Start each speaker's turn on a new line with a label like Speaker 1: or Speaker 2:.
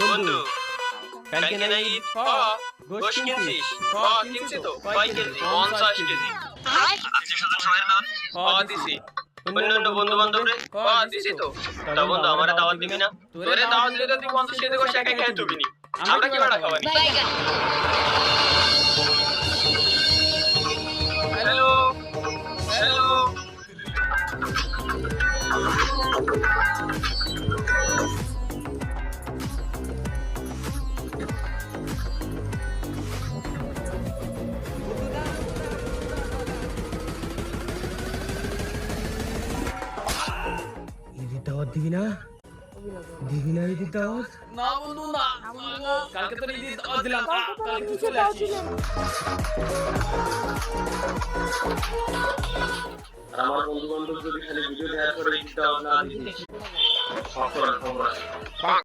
Speaker 1: বন্ধু কালকে না ঈদ গোশ কিনছিস? কিনছি তো। কয় কেজি? 50 কেজি। আত্মীয়-স্বজন সবাই না? দিছি। অন্যান্য বন্ধু বান্ধবরে? দিছি তো। তা বন্ধু আমারে দাওয়াত দিবি না? তোরে দাওয়াত দিলে তুই 50 কেজি গোশ একা খেয়ে থুবি নি। আমরা কি বাড়া খাবানি? হ্যালো হ্যালো
Speaker 2: ঈদের দাওয়াত দিবি না? দিবি না ঈদের দাওয়াত?
Speaker 3: না বন্ধু না, কালকে তো ঈদের দাওয়াত দিলাম, কালকে চলে আসিস।
Speaker 1: আমার বন্ধু বান্ধব যদি খালি ভিডিও দেখার পরে ঈদ দাওয়াত না দিস